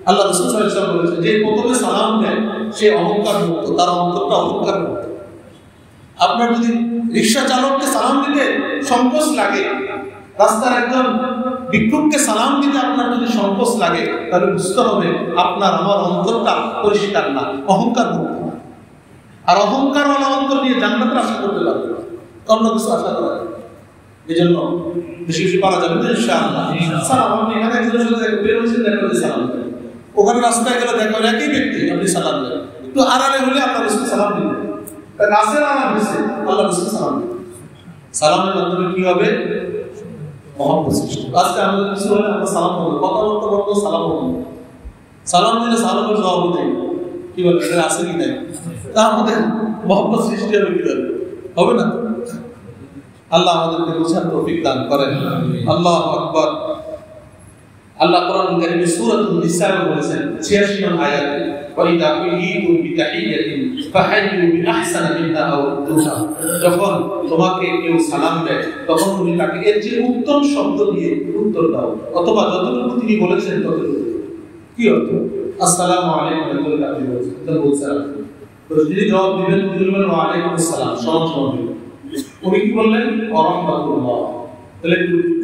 আল্লাহ রাসূল সাল্লাল্লাহু আলাইহি ওয়াসাল্লাম বলেছেন, যে প্রথমে সালাম দেয় সে অহংকার মুক্ত, তার অন্তরটা অহংকার মুক্ত। আপনার যদি রিক্সা চালককে সালাম দিতে সংকোচ লাগে, রাস্তার একজন ভিক্ষুককে সালাম দিতে আপনার যদি সংকোচ লাগে, তাহলে বুঝতে হবে আপনার আমার অন্তরটা পরিষ্কার না, অহংকার মুক্ত। আর অহংকার ওয়ালা অন্তর নিয়ে জান্নাতের আশা করতে পারবে না, অন্য কিছু আশা করা যায়। এই জন্য বেশি বেশি পারা যাবে না ইনশাআল্লাহ। সালাম, আপনি এখানে একজনের সাথে বের হয়েছেন, দেখা হলে সালাম দেন। ওখানে রাস্তায় গেলে দেখা হলে একই ব্যক্তি, আপনি সালাম দেন। একটু আড়ালে হলে আল্লাহ রাসূল সালাম দিবেন। গাছের আড়াল হয়েছে, আল্লাহ রাসূল সালাম দিবেন। সালামের মাধ্যমে কি হবে? মহব্বত সৃষ্টি। আজকে আমাদের কিছু হলে আমরা সালাম করবো, কথা বলতে বলতে সালাম করবো। সালাম দিলে সালামের জবাব দেয়, কি বলে এটা আছে কি নাই, তা আমাদের মহব্বত সৃষ্টি হবে কি হবে না? আল্লাহ আমাদেরকে বুঝার তৌফিক দান করেন। আল্লাহু আকবার। আল্লাহ কোরআন কারীমে সূরাতুন নিসায় বলেছেন 86 নং আয়াতে, ওয়া ইযা কুইতুম বিতাহিয়াতিন ফাহাইয়ু বিআহসানি মিনহা আও রুদ্দুহা, যখন তোমাকে কেউ সালাম দেয় তখন তুমি তাকে এর চেয়ে উত্তম শব্দ দিয়ে উত্তর দাও, অথবা যতটুকু তিনি বলেছেন ততটুকু। কি অর্থ? আসসালামু আলাইকুম বলে আপনি বলছেন, তো বলছেন তো যিনি জবাব দিবেন তিনি বলবেন ওয়া আলাইকুম আসসালাম, সমান সমান দিবেন। উনি কি বললেন? ওয়া রাহমাতুল্লাহ, তাহলে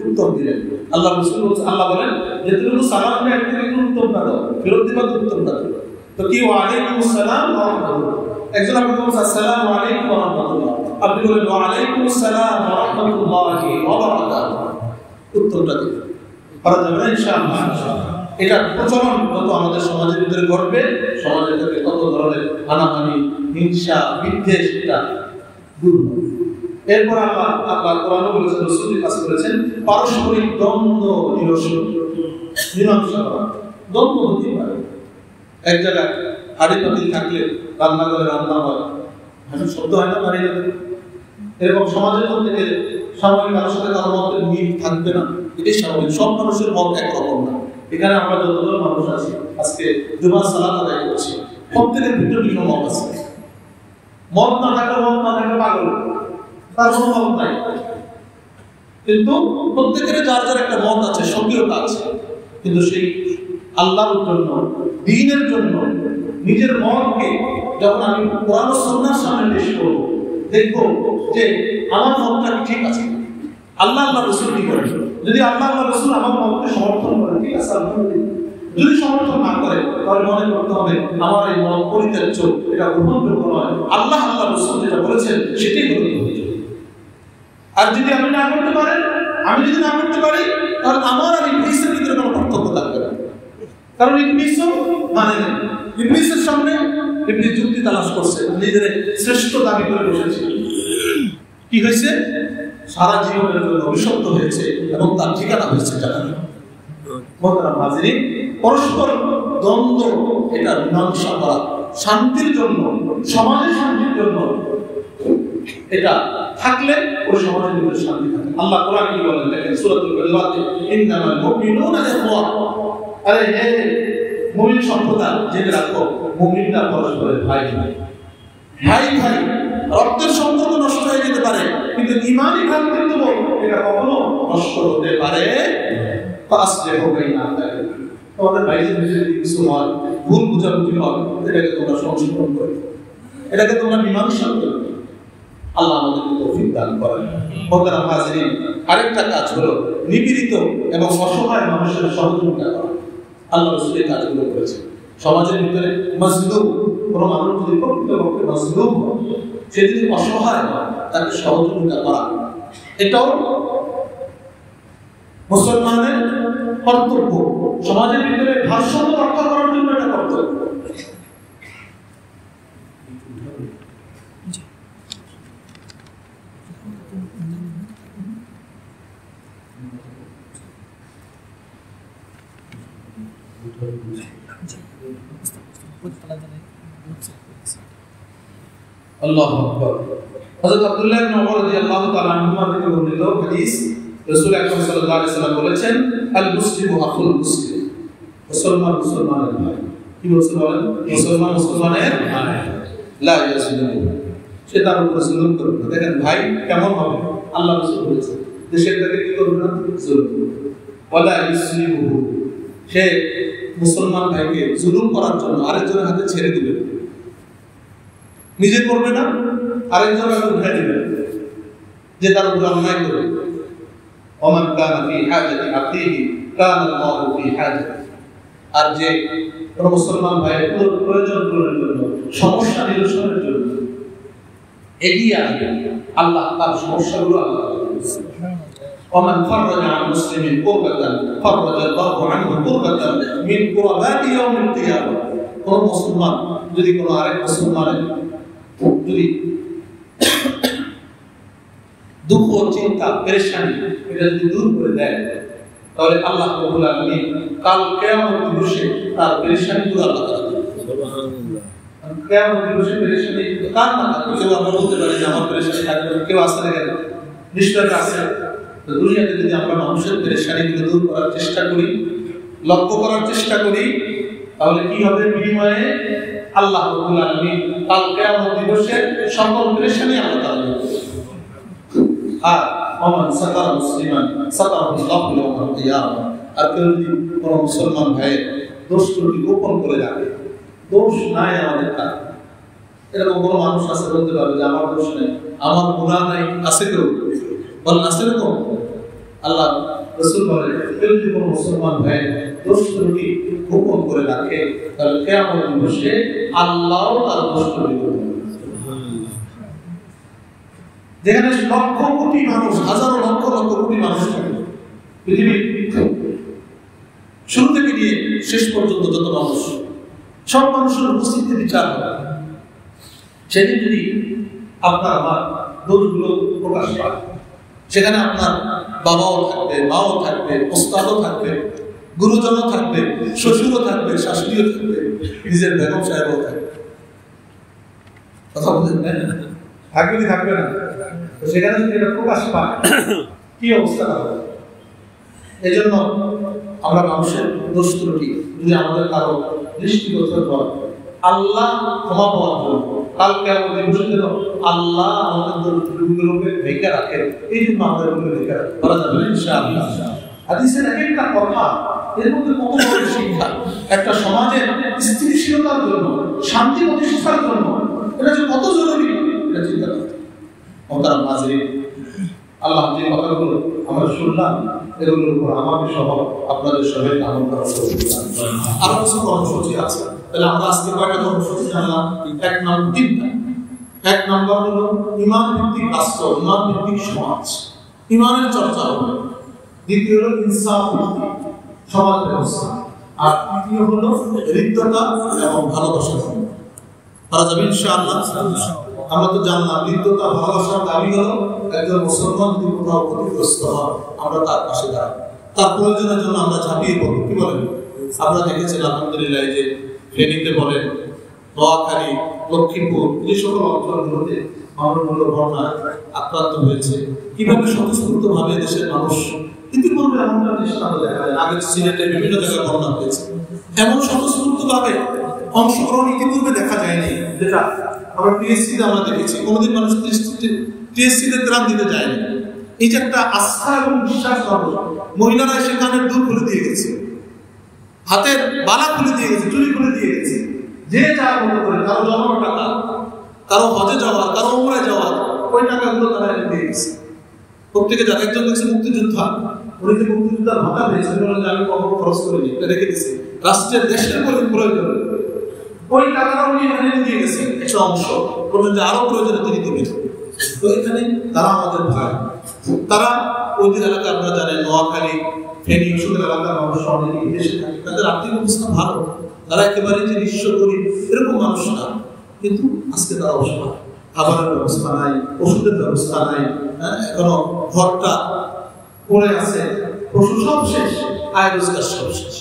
উত্তর দিলেন। আল্লাহ রাসূল আল্লাহ বলেন যে তুমি সালাম দেয় একটু উত্তর না দাও, ফেরত দিবা তো উত্তর না দাও। তো কি ওয়া আলাইকুম আসসালাম ওয়া রাহমাতুল্লাহ, একজন আপনাকে বলছে আসসালামু আলাইকুম ওয়া রাহমাতুল্লাহ, আপনি বলেন ওয়া আলাইকুম আসসালাম ওয়া রাহমাতুল্লাহি ওয়া বারাকাতুহু, উত্তরটা দিবেন। পারা যাবে না ইনশাআল্লাহ। এটা প্রচলন যত আমাদের সমাজের ভিতরে ঘটবে, সমাজের থেকে কত ধরনের হানাহানি, হিংসা, বিদ্বেষ এটা দূর হবে। এরপর আল্লাহ কোরআনে বলেছেন, রাসূলের কাছে বলেছেন পারস্পরিক দ্বন্দ্ব নিরসন, মীমাংসা করা। দ্বন্দ্ব হতে পারে, এক জায়গায় হাড়ি পাতিল থাকলে রান্না করে রান্না হয়, ভাষা শব্দ হয় না বাড়ি যাবে। এরকম সমাজের মধ্যে সাময়িক কারোর সাথে কারোর মধ্যে মিল থাকবে না, এটাই স্বাভাবিক। সব মানুষের মত একরকম না। এখানে আমরা যতজন মানুষ আছি, আজকে জুমার সালাত আদায় করছি, প্রত্যেকের ভিতরে বিভিন্ন মত আছে। মত না থাকলে পাগল, তার কোনো মত নাই। কিন্তু প্রত্যেকের যার যার একটা মত আছে, সক্রিয়তা আছে। কিন্তু সেই আল্লাহর জন্য, দ্বীনের জন্য নিজের মতকে যখন আমি কোরআন ও সুন্নাহর সামনে পেশ করব, দেখব যে আমার মতটা ঠিক আছে। আল্লাহ রাসূল কি করেন? যদি আল্লাহ রাসূল আমার মতকে সমর্থন করেন, ঠিক আছে, আলহামদুলিল্লাহ। যদি সমর্থন না করে, তাহলে মনে করতে হবে আমার এই মত পরিত্যাজ্য, এটা গ্রহণযোগ্য নয়। আল্লাহ রাসূল যেটা বলেছেন সেটাই গ্রহণযোগ্য। আর যদি আমি না করতে পারি, তাহলে আমার আর ইবলীসের ভিতরে কোনো পার্থক্য থাকবে না। কারণ ইবলীসও মানে না, ইবলীসের সামনে ইবলীস যুক্তি তালাশ করছে, নিজের শ্রেষ্ঠ দাবি করে বসেছে। কি হয়েছে? সারা জীবনের জন্য অভিশপ্ত হয়েছে এবং তার ঠিকানা হয়েছে জাহান্নাম। মুহতারাম হাজিরিন, পরস্পর দ্বন্দ্ব এটা মীমাংসা করা, শান্তির জন্য, সমাজের শান্তির জন্য, এটা থাকলে ওই সমাজের ভিতরে শান্তি থাকে। আল্লাহ কোরআনে কি বলেন দেখেন, সূরাতুল হুজুরাতে, ইন্নামাল মুমিনুনা ইখওয়া, আরে হে মুমিন সম্প্রদায়, জেনে রাখো মুমিনরা পরস্পরের ভাই ভাই। ভাই ভাই রক্তের সম্পর্ক নষ্ট হয়ে যেতে পারে, কিন্তু ঈমানি ভ্রাতৃত্ব এটা কখনো নষ্ট হতে পারে। ফাসলিহু বাইনা আখওয়াইকুম, তোমাদের ভাইদের ভিতরে যদি কিছু হয়, ভুল বুঝাবুঝি হয়, এটাকে তোমরা সংশোধন করো, এটাকে তোমরা মীমাংসা করো। আল্লাহ আমাদেরকে তৌফিক দান করেন। মুহতারাম হাজিরিন, আরেকটা কাজ হলো নিপীড়িত এবং অসহায় মানুষের সহযোগিতা করা। আল্লাহ রাসূল এই কাজগুলো করেছেন। সমাজের ভিতরে মজলুম কোনো মানুষ যদি প্রকৃতপক্ষে মজলুম হয়, সে যদি অসহায় হয়, তাকে সহযোগিতা করা, এটাও মুসলমানের কর্তব্য। সমাজের ভিতরে ভারসাম্য রক্ষা করার জন্য এটা কর্তব্য। আল্লাহু আকবার। হযরত আব্দুল্লাহ ইবনে ওমর রাদিয়াল্লাহু তাআলা আনহুমা থেকে বর্ণিত হাদিস, রাসূল আকরাম সাল্লাল্লাহু আলাইহি ওয়াসাল্লাম বলেছেন, আল মুসলিমু আখুল মুসলিম, মুসলমান মুসলমানের ভাই। কি বলছেন বলেন? মুসলমান মুসলমানের ভাই, লা ইয়াজলিমু, সে তার উপর জুলুম করবে না। দেখেন ভাই কেমন হবে, আল্লাহ রাসূল বলেছেন যে সে তাকে কি করবে না, জুলুম করবে। ওয়ালা ইসলিমু, সে মুসলমান ভাইকে জুলুম করার জন্য আরেকজনের হাতে ছেড়ে দিবে, নিজে করবে না, আরেকজনের হাতে উঠাই দিবে যে তার উপর অন্যায় করবে। ওমান কানা ফি হাজাতি আখিহি কানা আল্লাহু ফি হাজাতি, আর যে কোন মুসলমান ভাইয়ের প্রয়োজন পূরণের জন্য, সমস্যা নিরসনের জন্য এগিয়ে আসবে, আল্লাহ তার সমস্যাগুলো আল্লাহ ومن فرج عن مسلم كربة فرج الله عنه كربة من كربات يوم القيامة। কোন মুসলমান যদি কোন আরেক মুসলমানের যদি দুঃখ, চিন্তা, পেরেশানি এটা যদি দূর করে দেয়, তাহলে আল্লাহ রাব্বুল আলামিন কাল কিয়ামত দিবসে তার পেরেশানিগুলো আল্লাহ তাআলা সুবহানাল্লাহ, কিয়ামত দিবসে পেরেশানি কার না থাকে। কেউ আমরা বলতে পারি যে আমার পেরেশানি থাকবে, কেউ আসে না, কেন নিশ্চয় আছে। তো দুনিয়াতে যদি আমরা মানুষের পেরেশানিগুলো দূর করার চেষ্টা করি, লক্ষ্য করার চেষ্টা করি, তাহলে কি হবে? বিনিময়ে আল্লাহ রাব্বুল আলামিন কাল কিয়ামত দিবসে সকল পেরেশানি আল্লাহ তাআলা দূর করবেন। আর ওমান সাতারা মুসলিমান সাতারাহুল্লাহু ইয়াওমাল কিয়ামা, আর কেউ যদি কোন মুসলমান ভাইয়ের দোষ ত্রুটি গোপন করে রাখে, দোষ নাই আমাদের কাছে, এরকম কোন মানুষ আছে বলতে পারবে যে আমার দোষ নেই, আমার গুনাহ নাই, আছে কেউ বলেন? আছে এরকম? আল্লাহ রাসূল বলেন, কেউ যদি কোন মুসলমান ভাইয়ের দোষ ত্রুটি গোপন করে রাখে, তাহলে কিয়ামত দিবসে আল্লাহ তার দোষ ত্রুটি গোপন করবেন। যেখানে লক্ষ কোটি মানুষ, হাজারো লক্ষ লক্ষ কোটি মানুষ থাকে পৃথিবীর শুরু থেকে নিয়ে শেষ পর্যন্ত যত মানুষ, সব মানুষের উপস্থিতিতে বিচার হবে। সেদিন যদি আপনার আমার দোষগুলো প্রকাশ পায়, সেখানে আপনার বাবাও থাকবে, মাও থাকবে, ওস্তাদও থাকবে, গুরুজনও থাকবে, শ্বশুরও থাকবে, শাশুড়িও থাকবে, নিজের বেগম সাহেবও থাকবে। কথা বলছেন থাকবে কি থাকবে না? সেখানে যদি এটা প্রকাশ পায় কি অবস্থা হবে? এই জন্য আমরা মানুষের দোষ ত্রুটি যদি আমাদের কারো দৃষ্টিগোচর হয়, আল্লাহ ক্ষমা পাওয়ার জন্য কালকে আমাদের বসে যেন আল্লাহ আমাদের দোষ ত্রুটিগুলোকে ঢেকে রাখেন, এই জন্য আমাদের ঢেকে করা যাবে ইনশাআল্লাহ। হাদিসের এক একটা কথা এর মধ্যে কত বড় শিক্ষা! একটা সমাজের স্থিতিশীলতার জন্য, শান্তি প্রতিষ্ঠার জন্য এটা যে কত জরুরি এটা চিন্তা করতে। মোহতারাম হাজিরিন, আল্লাহ যে কথাগুলো আমরা শুনলাম, এগুলোর উপর আমাকে সহ আপনাদের সবাইকে আমল করার সুযোগ আছে। আরো কিছু কর্মসূচি আছে। তাহলে আমরা আজকে কয়টা কর্মসূচি জানলাম? এক নম্বর, তিনটা। এক নম্বর হলো ঈমান ভিত্তিক রাষ্ট্র, ঈমান ভিত্তিক সমাজ, ঈমানের চর্চা হবে। দ্বিতীয় হলো ইনসাফ ভিত্তিক সমাজ ব্যবস্থা, আর তৃতীয় হলো হৃদ্যতা এবং ভালোবাসা। পারা যাবে ইনশাআল্লাহ। আমরা তো জানলাম হৃদ্যতা, ভালোবাসার দাবি হলো একজন মুসলমান যদি কোথাও ক্ষতিগ্রস্ত হয়, আমরা তার পাশে দাঁড়াবো, তার প্রয়োজনের জন্য আমরা ঝাঁপিয়ে পড়বো। কি বলেন? আপনারা দেখেছেন আলহামদুলিল্লাহ, যে ফেনীতে বলেন, নোয়াখালী, লক্ষ্মীপুর, যে সকল অঞ্চলগুলোতে মানুষগুলো বন্যায় আক্রান্ত হয়েছে, কিভাবে স্বতঃস্ফূর্তভাবে দেশের মানুষ ইতিপূর্বে এমনটা চেষ্টা করে দেখা যায়। আগে সিলেটে বিভিন্ন জায়গায় বন্যা হয়েছে, এমন স্বতঃস্ফূর্তভাবে অংশগ্রহণ ইতিপূর্বে দেখা যায়নি, যেটা আমরা টিএসসিতে আমরা দেখেছি। কোনোদিন মানুষ টিএসসিতে ত্রাণ দিতে যায়নি। এই যে একটা আস্থা এবং বিশ্বাস, মহিলারা সেখানে দূর খুলে দিয়ে গেছে, হাতের বালা খুলে দিয়ে গেছে, চুরি খুলে দিয়ে গেছে, যে যার মতো করে, কারো জমানো টাকা, কারো হজে যাওয়া, কারো উমরায় যাওয়া, ওই টাকাগুলো তারা দিয়ে গেছে। প্রত্যেকে যারা, একজন দেখছে মুক্তিযোদ্ধা, উনি যে মুক্তিযোদ্ধার ভাতা পেয়েছে, আমি কখনো খরচ করিনি, রেখে দিয়েছে রাষ্ট্রের, দেশের প্রয়োজন, ওই টাকাটা উনি এখানে দিয়ে গেছে একটা অংশ, বললেন যে আরো প্রয়োজনে তিনি দিবেন। তো এখানে তারা আমাদের ভাই, তারা ওই এলাকা, আপনারা জানেন নোয়াখালী, ফেনী, ওসব এলাকার মানুষ অনেকে দেশে থাকে, তাদের আর্থিক অবস্থা ভালো, তারা একেবারে যে নিঃস্ব করি এরকম মানুষ না, কিন্তু আজকে তারা অসহায়, খাবারের ব্যবস্থা নাই, ওষুধের ব্যবস্থা নাই, এখনো ঘরটা পড়ে আছে, পশু সব শেষ, আয় রোজগার সব শেষ।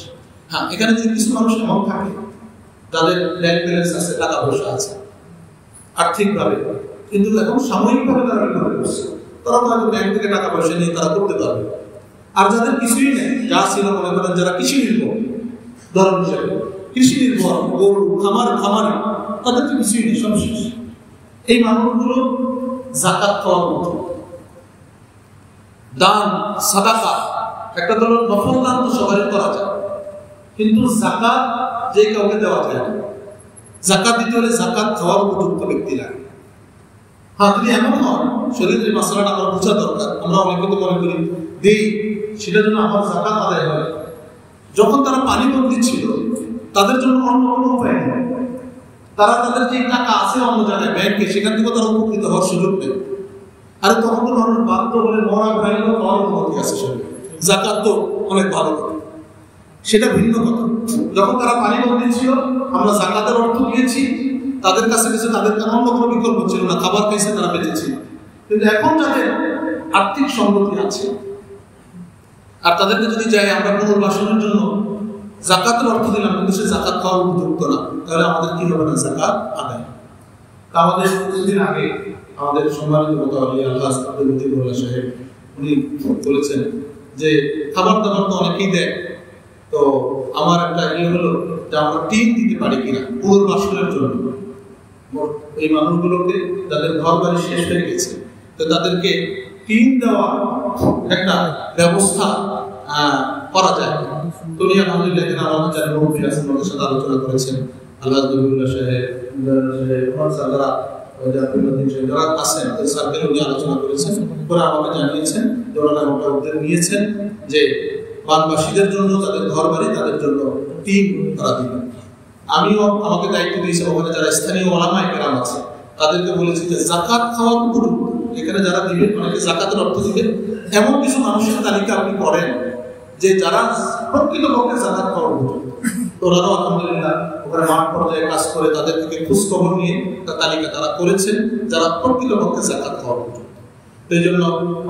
হ্যাঁ, এখানে যদি কিছু মানুষ এমন থাকে যাদের ব্যাংক ব্যালেন্স আছে, টাকা পয়সা আছে আর্থিকভাবে, কিন্তু এখন সাময়িকভাবে তারা বিপদে পড়ছে, তারা হয়তো ব্যাংক থেকে টাকা পয়সা নিয়ে তারা করতে পারবে। আর যাদের কিছুই নেই, যা ছিল মনে করেন যারা কৃষি নির্ভর, ধরন হিসাবে কৃষি নির্ভর, গরু খামারি, তাদের তো কিছুই নেই, সব শেষ। এই মানুষগুলো যাকাত খাওয়ার মতো, দান সাদাকা, একটা ধরুন নফল দান তো সবারই করা যায়, কিন্তু যাকাত যে কাউকে দেওয়া যায় না। যাকাত দিতে হলে যাকাত খাওয়ার উপযুক্ত ব্যক্তি লাগে। হ্যাঁ, যদি এমন হয় শরীরের মাসলাটা আমার বোঝা দরকার, আমরা অনেকে তো মনে করি দেই, সেটা জন্য আমার যাকাত আদায় হয়। যখন তারা পানিবন্দী ছিল, তাদের জন্য অন্য কোনো উপায় নেই, তারা তাদের যে টাকা আছে অন্য জায়গায় ব্যাংকে, সেখান থেকে তারা উপকৃত হওয়ার সুযোগ পেল। আরে তখন তো মানুষ বাধ্য বলে মরা ভাইগুলো খাওয়ার অনুমতি আছে শরীরে, যাকাত তো অনেক ভালো কথা, সেটা ভিন্ন কথা। যখন তারা পানিবন্দী ছিল, আমরা যাকাতের অর্থ দিয়েছি, তাদের কাছে গেছে, তাদের অন্য কোনো বিকল্প ছিল না, খাবার খাইছে, তারা বেঁচেছিল। কিন্তু এখন যাদের আর্থিক সম্পত্তি আছে আর তাদেরকে যদি যাই আমরা পুনর্বাসনের জন্য যাকাতের অর্থ দিলাম, কিন্তু সে যাকাত খাওয়ার উপযুক্ত না, তাহলে আমাদের কি হবে না? যাকাত আদায়। তা আমাদের কিছুদিন আগে আমাদের সম্মানিত মুতাওয়াল্লি আলহাজ আব্দুল লতিফুল্লাহ সাহেব উনি বলেছেন যে খাবার দাবার তো অনেকেই দেয়, তো আমার একটা হলো যে আমরা টিন দিতে পারি কিনা পুনর্বাসনের জন্য এই মানুষগুলোকে, যাদের ঘর বাড়ি শেষ হয়ে গেছে, তো তাদেরকে টিন দেওয়া একটা ব্যবস্থা করা যায়। তুমি আলহামদুলিল্লাহ এখানে আমাদের যারা মুরব্বী আছেন ওদের সাথে আলোচনা করেছেন, আল্লাহ নবীউল্লাহ সাহেব, যারা আছেন ওদের সার্কেল উনি আলোচনা করেছেন, ওরা আমাকে জানিয়েছেন যে ওনারা একটা উদ্যোগ নিয়েছেন যে বানবাসীদের জন্য, যাদের ঘর বাড়ি, তাদের জন্য টিন তারা দিবেন। আমিও আমাকে দায়িত্ব দিয়েছে, ওখানে যারা স্থানীয় ওলামায়ে কেরাম আছে তাদেরকে বলেছি যে যাকাত খাওয়ার উপযুক্ত, এখানে যারা দিবেন অনেকে যাকাতের অর্থ দিবেন, এমন কিছু মানুষের তালিকা আপনি করেন যে যারা প্রকৃতপক্ষে যাকাত খাওয়ার উপযুক্ত। ওরাও আলহামদুলিল্লাহ ওখানে মাঠ পর্যায়ে কাজ করে তাদের থেকে খোঁজ খবর নিয়ে তার তালিকা তারা করেছেন যারা প্রকৃতপক্ষে যাকাত খাওয়ার উপযুক্ত। এই জন্য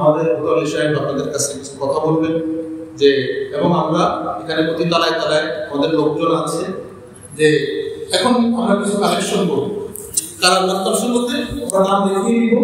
আমাদের মুতাওয়াল্লি সাহেব আপনাদের কাছে কিছু কথা বলবেন যে, এবং আমরা এখানে প্রতি তলায় তলায় আমাদের লোকজন আছে, যে এখন আমরা কিছু কালেকশন করবো, কারণ কালেকশন করতে আমরা নাম দেখিয়ে দিব।